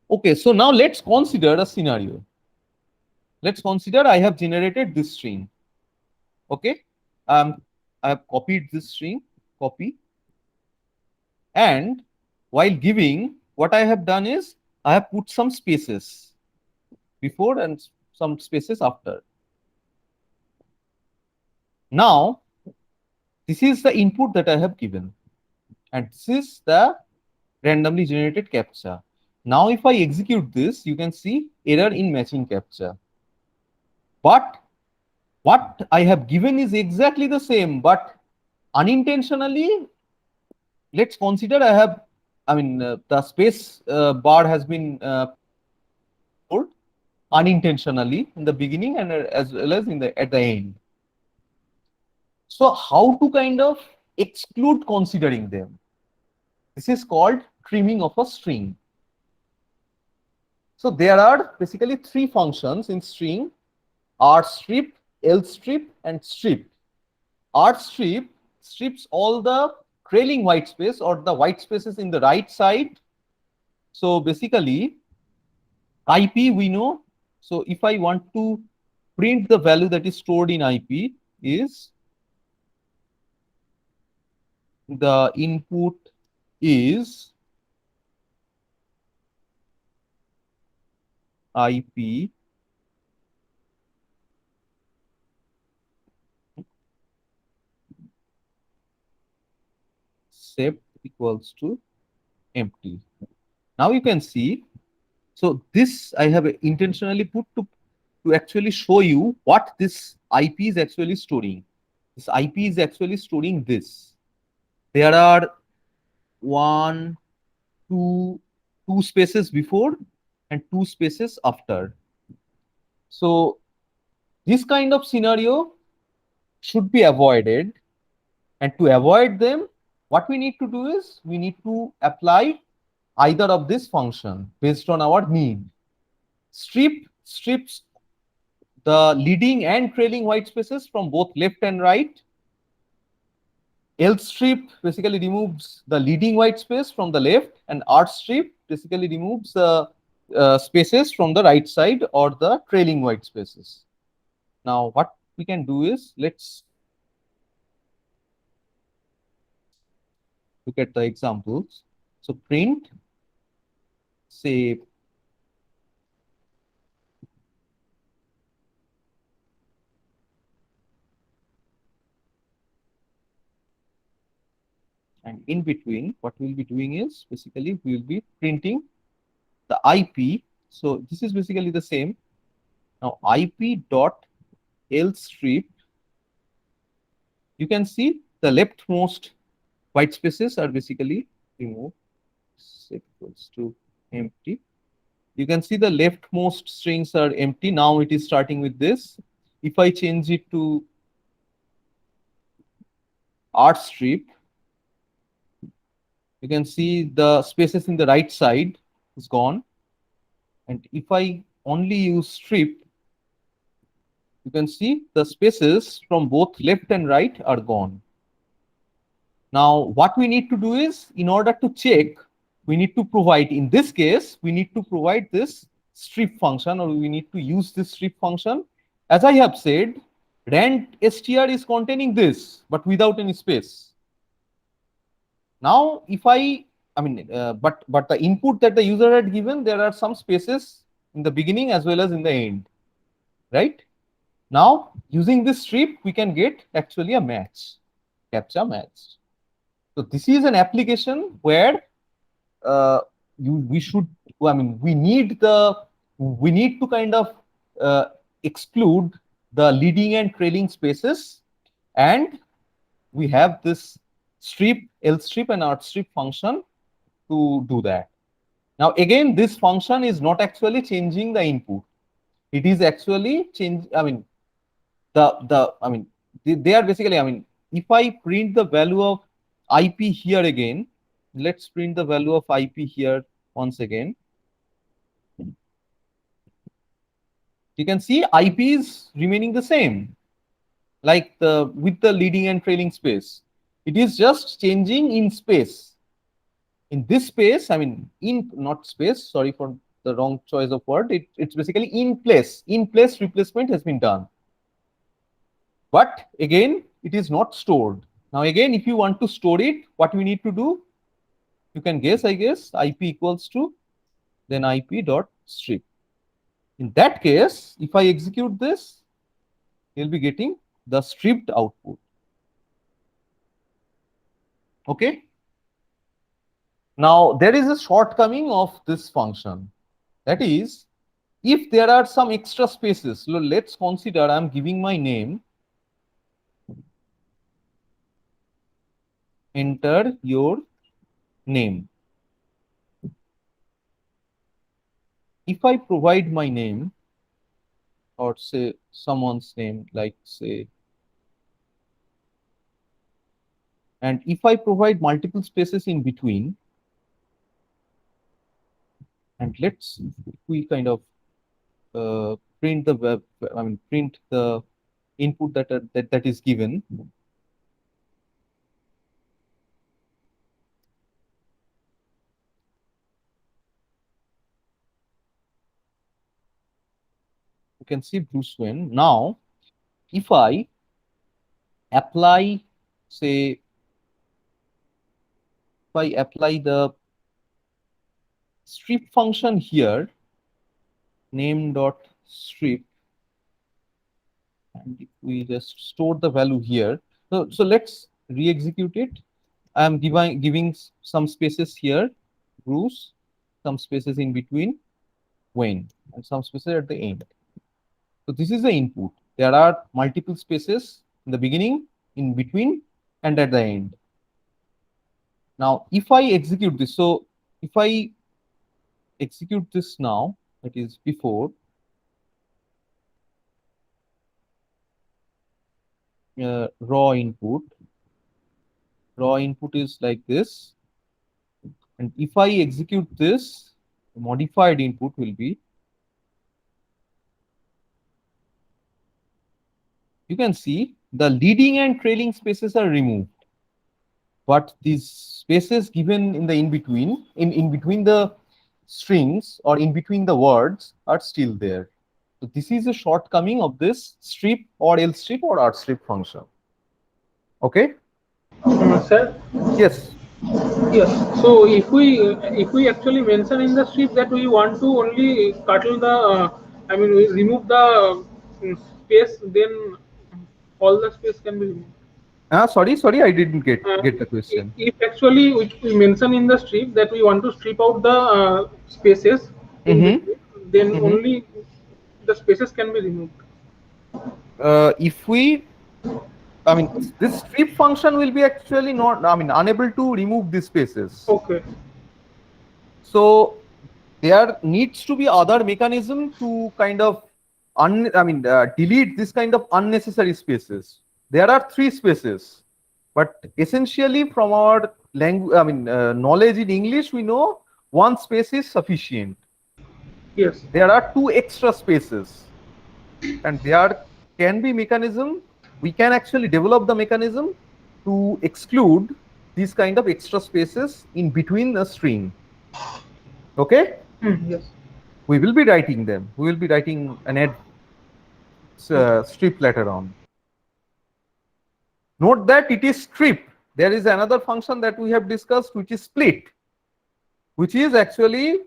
Okay, so now let's consider a scenario. Let's consider I have generated this string. Okay, I have copied this string, copy, and while giving, what I have done is I have put some spaces before and some spaces after. Now, this is the input that I have given, and this is the randomly generated captcha. Now, if I execute this, you can see error in matching captcha. But what I have given is exactly the same, but unintentionally, let's consider I have, the space bar has been stored unintentionally in the beginning and as well as in the at the end. So how to kind of exclude considering them? This is called trimming of a string. So there are basically three functions in string: rstrip, lstrip, and strip. Rstrip strips all the trailing white space or the white spaces in the right side. So basically, IP we know. So if I want to print the value that is stored in IP is the input is IP set equals to empty. Now you can see, so this I have intentionally put to actually show you what this IP is actually storing. This IP is actually storing this. There are one, two, two spaces before and two spaces after. So this kind of scenario should be avoided. And to avoid them, what we need to do is we need to apply either of this function based on our need. Strip strips the leading and trailing white spaces from both left and right. L strip basically removes the leading white space from the left, and R strip basically removes the spaces from the right side or the trailing white spaces. Now, what we can do is let's look at the examples. So print, say, and in between, what we'll be doing is basically we will be printing the IP. So this is basically the same. Now IP dot L strip, you can see the leftmost white spaces are basically removed. Set equals to empty. You can see the leftmost strings are empty. Now it is starting with this. If I change it to R strip, you can see the spaces in the right side is gone. And if I only use strip, you can see the spaces from both left and right are gone. Now, what we need to do is, in order to check, we need to provide, in this case, we need to provide this strip function, or we need to use this strip function. As I have said, rand str is containing this, but without any space. Now, if but the input that the user had given, there are some spaces in the beginning as well as in the end, right? Now, using this strip, we can get actually a match, captcha match. So this is an application where we should, we need to kind of exclude the leading and trailing spaces, and we have this strip, L strip, and R strip function to do that. Now, again, this function is not actually changing the input. It is actually they are basically, if I print the value of IP here again, let's print the value of IP here once again. You can see IP is remaining the same, like with the leading and trailing space. It is just changing in space. In this space, in not space, sorry for the wrong choice of word. It's basically in place. In place replacement has been done. But again, it is not stored. Now again, if you want to store it, what we need to do? You can guess, I guess, IP equals to then IP dot strip. In that case, if I execute this, you'll be getting the stripped output. Okay. Now there is a shortcoming of this function. That is, if there are some extra spaces, so let's consider I'm giving my name, enter your name. If I provide my name, or say someone's name, like say, and if I provide multiple spaces in between, and let's we kind of print the web, I mean print the input that is given. You can see Bruce Wayne. Now, if I apply, say, if I apply the strip function here, name dot strip, and if we just store the value here, so let's re-execute it. I am giving some spaces here, Bruce, some spaces in between, Wayne, and some spaces at the end. So this is the input. There are multiple spaces in the beginning, in between, and at the end. Now, if I execute this, so if I execute this now, that is before, raw input is like this, and if I execute this, the modified input will be, you can see the leading and trailing spaces are removed, but these spaces given in the in between the strings or in between the words are still there. So this is a shortcoming of this strip or else strip or R strip function. Okay. Sir? Yes. Yes. So if we actually mention in the strip that we want to only curtail the, I mean, we remove the space, then all the space can be removed. Sorry, I didn't Uh, get the question. if actually we mention in the strip that we want to strip out the spaces in Mm-hmm. between, then Mm-hmm. only the spaces can be removed. If we, I mean, this strip function will be actually not, I mean, unable to remove these spaces. Okay. So there needs to be other mechanism to kind of delete this kind of unnecessary spaces. There are three spaces, but essentially from our language, knowledge in English, we know one space is sufficient. Yes. There are two extra spaces, and there can be mechanism. We can actually develop the mechanism to exclude these kind of extra spaces in between the string. Okay, Yes. we will be writing them. We will be writing an add Okay. strip later on. Note that it is strip. There is another function that we have discussed, which is split, which is actually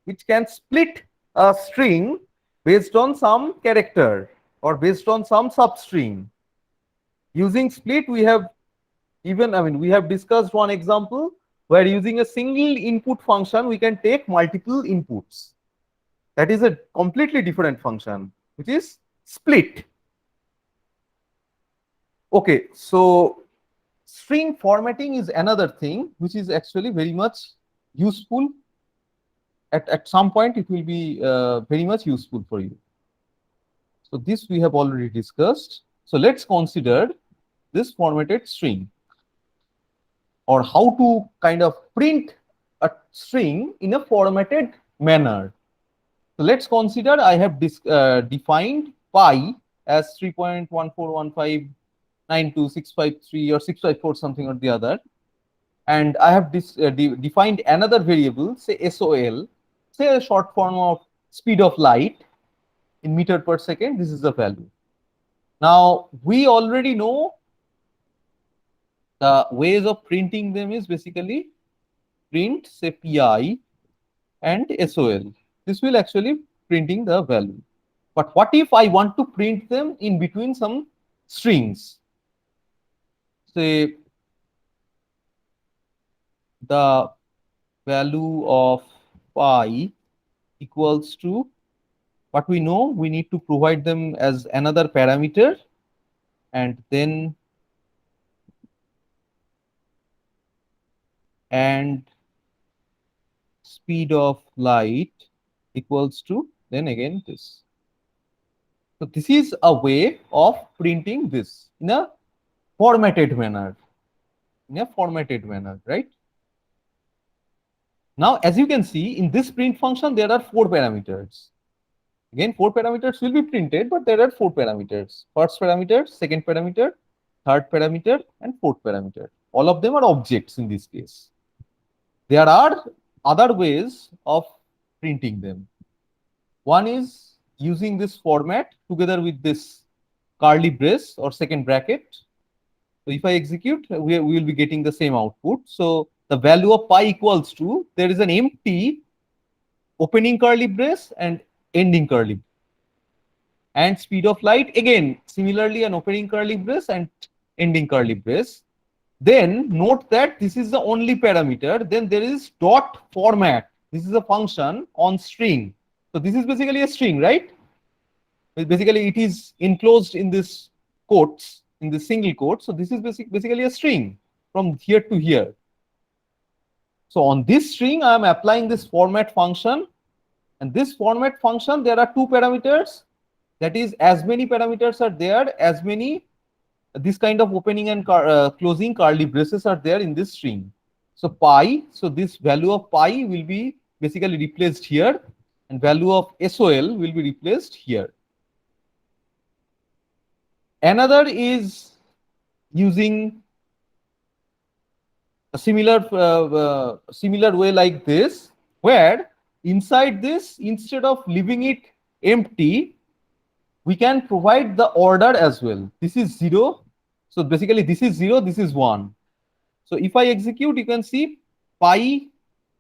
which can split a string based on some character or based on some substring. Using split, we have we have discussed one example where using a single input function, we can take multiple inputs. That is a completely different function, which is split. Okay, so string formatting is another thing which is actually very much useful. At some point, it will be very much useful for you. So this we have already discussed. So let's consider this formatted string, or how to kind of print a string in a formatted manner. So let's consider I have defined pi as 3.141592653 or 654 something or the other, and I have defined another variable, say SOL, say a short form of speed of light in meter per second. This is the value. Now we already know the ways of printing them is basically print say pi and sol. This will actually printing the value. But what if I want to print them in between some strings? Say the value of pi equals to what we know, we need to provide them as another parameter, and then and speed of light equals to then again this. So this is a way of printing this in a formatted manner, right? Now, as you can see in this print function, there are 4 parameters. Again, 4 parameters will be printed, but there are 4 parameters. First parameter, second parameter, third parameter, and fourth parameter. All of them are objects in this case. There are other ways of printing them. One is using this format together with this curly brace or second bracket. So if I execute, we will be getting the same output. So the value of pi equals to, there is an empty opening curly brace and ending curly brace. And speed of light, again, similarly an opening curly brace and ending curly brace. Then note that this is the only parameter. Then there is dot format. This is a function on string. So this is basically a string, right? Basically, it is enclosed in this quotes, in the single quote. So this is basically a string from here to here. So on this string, I am applying this format function. And this format function, there are 2 parameters. That is, as many parameters are there, as many this kind of opening and closing curly braces are there in this string. So pi, so this value of pi will be basically replaced here, and value of sol will be replaced here. Another is using a similar way like this, where inside this, instead of leaving it empty, we can provide the order as well. This is 0. So basically this is 0, this is 1. So if I execute, you can see pi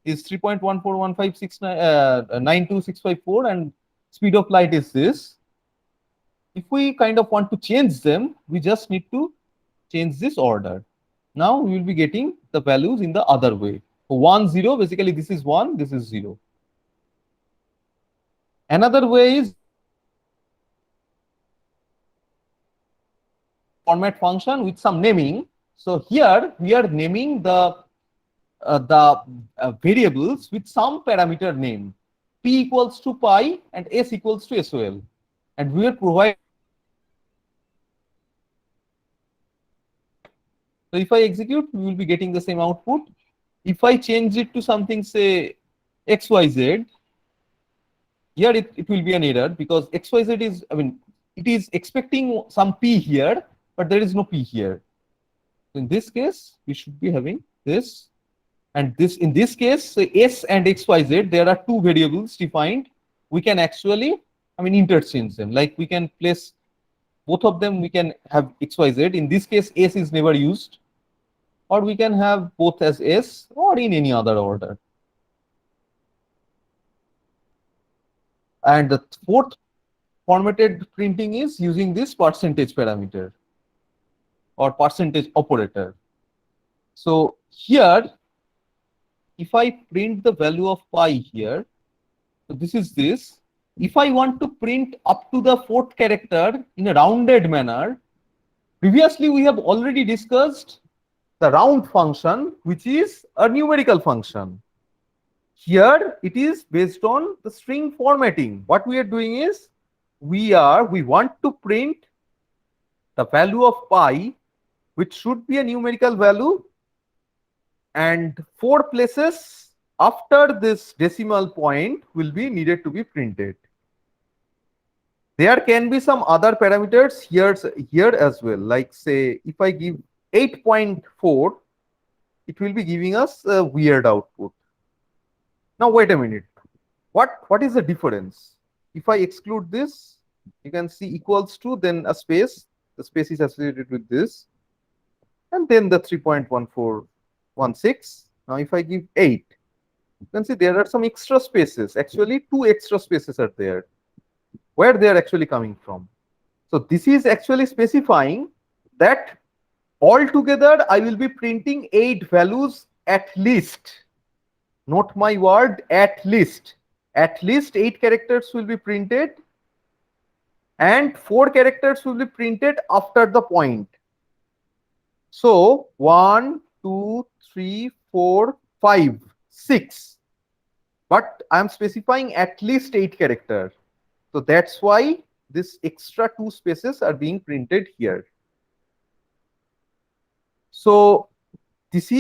is 3.141569264 and speed of light is this. If we kind of want to change them, we just need to change this order. Now we will be getting the values in the other way. So 1, 0, basically this is 1, this is 0. Another way is format function with some naming. So here we are naming the variables with some parameter name. P equals to pi and S equals to SOL. And we are providing. So if I execute, we will be getting the same output. If I change it to something, say XYZ, here it will be an error because XYZ is, I mean, it is expecting some P here, but there is no P here. In this case, we should be having this. And this, in this case, S and XYZ, there are 2 variables defined. We can actually, I mean, interchange them. Like we can place both of them, we can have XYZ. In this case, S is never used. Or we can have both as S or in any other order. And the fourth formatted printing is using this percentage parameter or percentage operator. So here, if I print the value of pi here, so this is this. If I want to print up to the 4th character in a rounded manner, previously we have already discussed the round function, which is a numerical function. Here it is based on the string formatting. What we are doing is we want to print the value of pi, which should be a numerical value, and 4 places after this decimal point will be needed to be printed. There can be some other parameters here as well, like say if I give 8.4, it will be giving us a weird output. Now wait a minute. What is the difference? If I exclude this, you can see equals to, then a space. The space is associated with this, and then the 3.1416. Now, if I give 8, you can see there are some extra spaces. Actually, two extra spaces are there. Where they are actually coming from? So this is actually specifying that altogether I will be printing 8 values at least. Note my word, at least. At least 8 characters will be printed, and 4 characters will be printed after the point. So 1, 2, 3, 4, 5, 6. But I am specifying at least 8 characters. So that's why this extra 2 spaces are being printed here. So this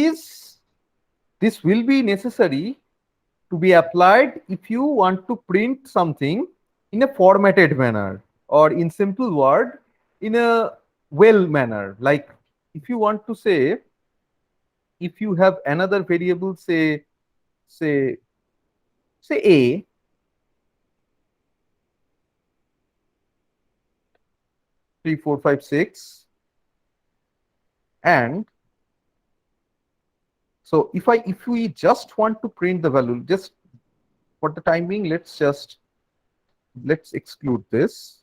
will be necessary to be applied if you want to print something in a formatted manner, or in simple word, in a well manner. Like if you want to say, if you have another variable, say say a, 3 4 5 6, and so if we just want to print the value, just for the time being, let's exclude this.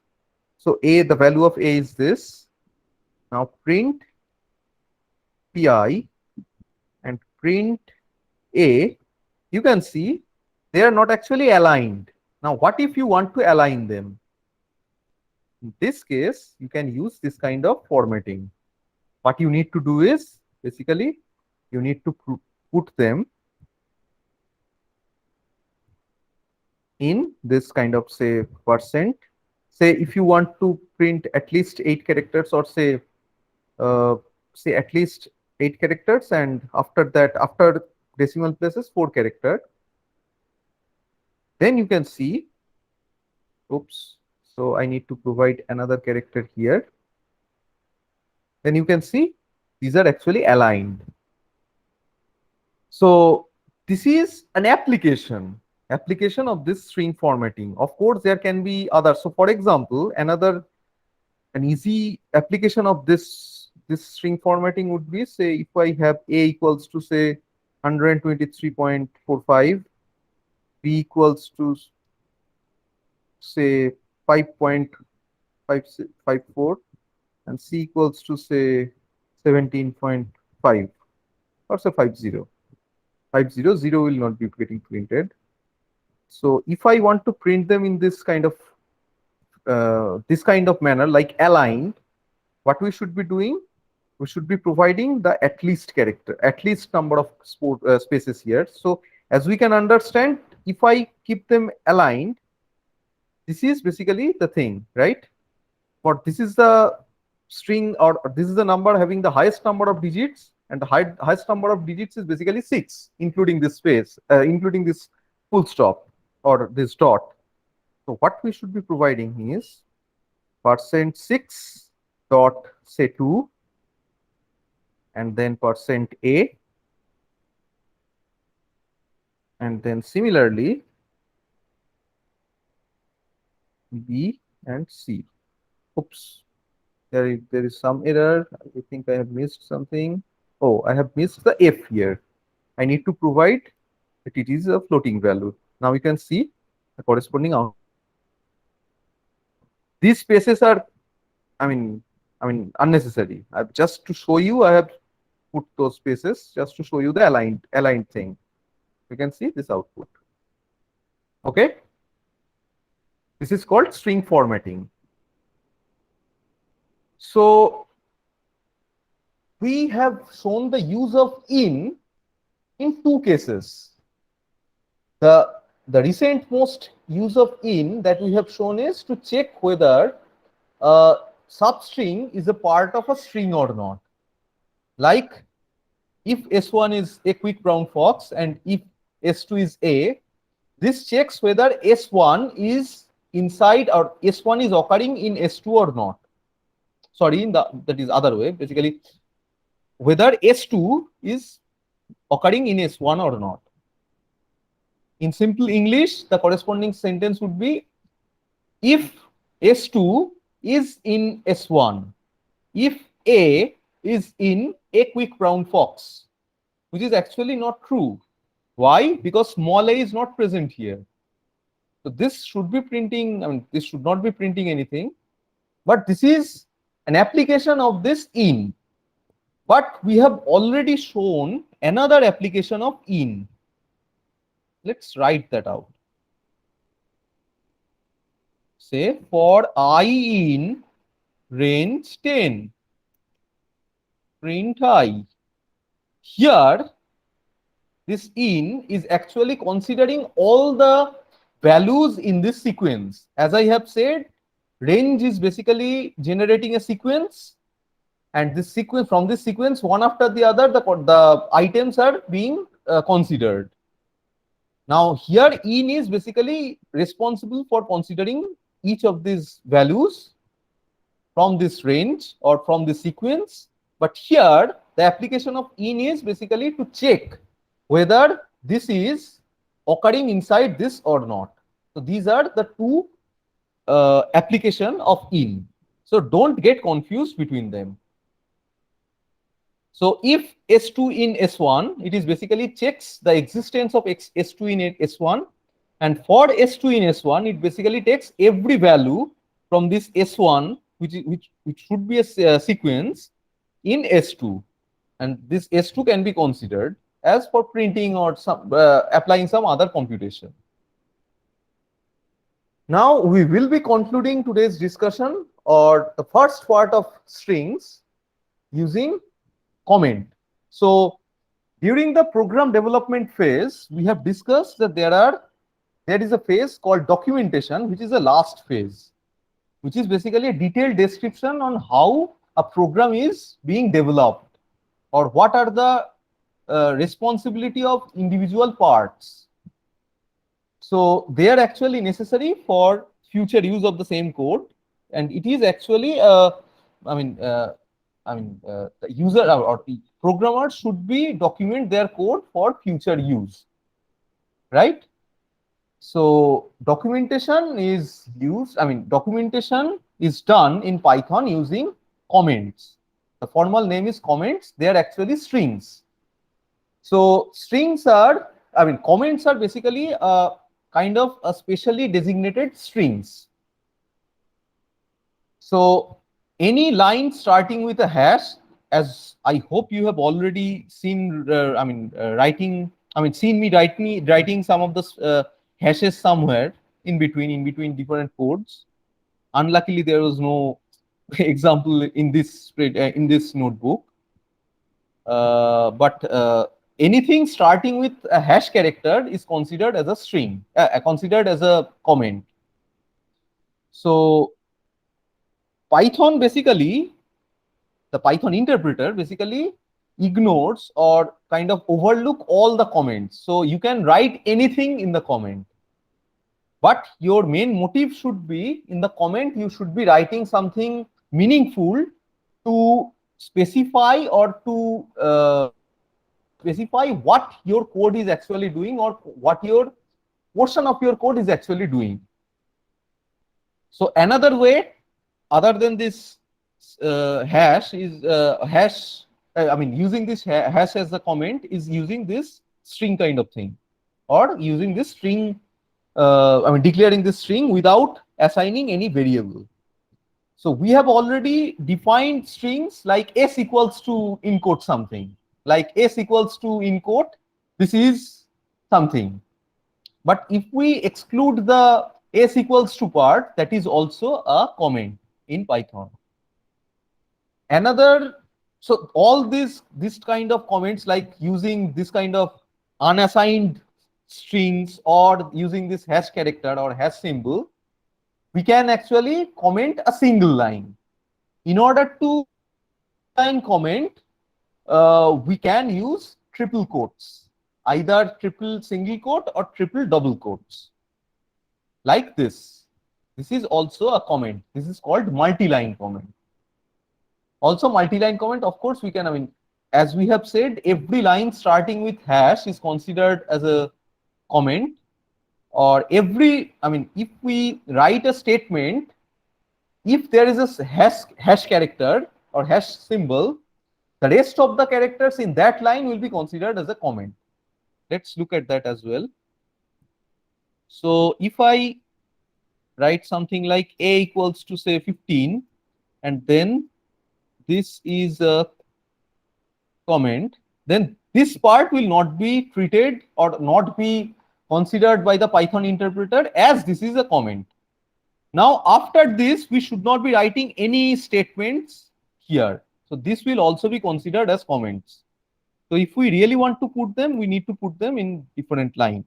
So a, the value of a is this. Now print pi and print a. You can see they are not actually aligned. Now what if you want to align them? In this case, you can use this kind of formatting. What you need to do is basically you need to put them in this kind of, say, percent. Say if you want to print at least 8 characters, or say at least 8 characters, and after that, after decimal places, 4 character, then you can see, oops, so I need to provide another character here. Then you can see these are actually aligned. So this is an application of this string formatting. Of course, there can be others. So for example, an easy application of this string formatting would be, say, if I have a equals to, say, 123.45, b equals to, say, 5.554, and c equals to, say, 17.5, or say 50. 500 will not be getting printed. So if I want to print them in this kind of manner, like aligned, what we should be doing, we should be providing the at least character, at least number of spaces here. So as we can understand, if I keep them aligned, this is basically the thing, right? For this is the string, or this is the number having the highest number of digits, and the highest number of digits is basically 6, including this space, including this full stop or this dot. So what we should be providing is %6 dot, say, 2, and then %a, and then similarly b and c. Oops, there is some error. I think I have missed something. Oh, I have missed the f here. I need to provide that it is a floating value. Now you can see the corresponding output. These spaces are, I mean, unnecessary. Just to show you, I have put those spaces just to show you the aligned thing. You can see this output. Okay, this is called string formatting. So we have shown the use of in two cases. The recent most use of in that we have shown is to check whether a substring is a part of a string or not. Like if S1 is a quick brown fox and if S2 is A, this checks whether S1 is inside, or S1 is occurring in S2 or not. Sorry, that is other way. Basically, whether S2 is occurring in S1 or not. In simple English, the corresponding sentence would be, if S2 is in S1, if A is in a quick brown fox, which is actually not true. Why? Because small a is not present here. So this should be printing, I mean, this should not be printing anything, but this is an application of this in. But we have already shown another application of in. Let's write that out. Say for I in range 10, print I. Here, this in is actually considering all the values in this sequence. As I have said, range is basically generating a sequence, and this sequence, from this sequence, one after the other, the items are being considered. Now here in is basically responsible for considering each of these values from this range or from the sequence. But here the application of in is basically to check whether this is occurring inside this or not. So these are the two application of in. So don't get confused between them. So if S2 in S1, it is basically checks the existence of S2 in S1, and for S2 in S1, it basically takes every value from this S1, which should be a sequence in S2, and this S2 can be considered as for printing or some applying some other computation. Now we will be concluding today's discussion or the first part of strings using comment. So during the program development phase, we have discussed that there is a phase called documentation, which is the last phase, which is basically a detailed description on how a program is being developed or what are the responsibility of individual parts. So they are actually necessary for future use of the same code, and it is actually the user or the programmer should be document their code for future use, right? So documentation is used, documentation is done in Python using comments. The formal name is comments. They are actually strings. So strings are, comments are basically a kind of a specially designated strings. So any line starting with a hash, as I hope you have already seen, seen me writing some of the hashes somewhere in between different codes. Unluckily, there was no example in this notebook. But anything starting with a hash character is considered as a string, considered as a comment. So Python basically, the Python interpreter basically ignores or kind of overlook all the comments. So you can write anything in the comment, but your main motive should be in the comment, you should be writing something meaningful to specify or to specify what your code is actually doing or what your portion of your code is actually doing. So another way other than this hash is using this hash as a comment is using this string kind of thing, or using this string, declaring this string without assigning any variable. So we have already defined strings like s equals to in quote something, like s equals to in quote, this is something. But if we exclude the s equals to part, that is also a comment in Python. So all this kind of comments, like using this kind of unassigned strings or using this hash character or hash symbol, we can actually comment a single line. In order to line comment, we can use triple quotes, either triple single quote or triple double quotes, like this. This is also a comment. This is called multi-line comment. Also, multi-line comment, of course, we can, as we have said, every line starting with hash is considered as a comment. or every, I mean, if we write a statement, if there is a hash character or hash symbol, the rest of the characters in that line will be considered as a comment. Let's look at that as well. So if I write something like a equals to say 15, and then this is a comment, then this part will not be treated or not be considered by the Python interpreter as this is a comment. Now, after this, we should not be writing any statements here. So this will also be considered as comments. So if we really want to put them, we need to put them in different line.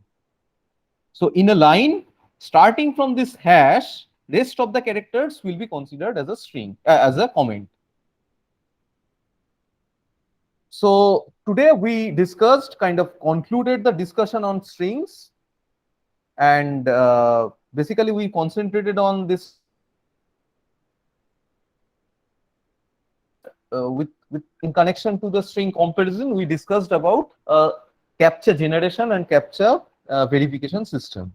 So in a line, starting from this hash, rest of the characters will be considered as a string, as a comment. So today we discussed, kind of concluded the discussion on strings, and basically we concentrated on this with in connection to the string comparison. We discussed about captcha generation and captcha verification system.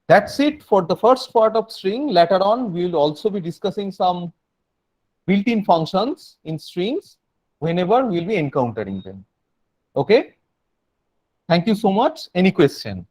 That's it for the first part of string. Later on, we will also be discussing some built-in functions in strings whenever we'll be encountering them. Okay. Thank you so much. Any question?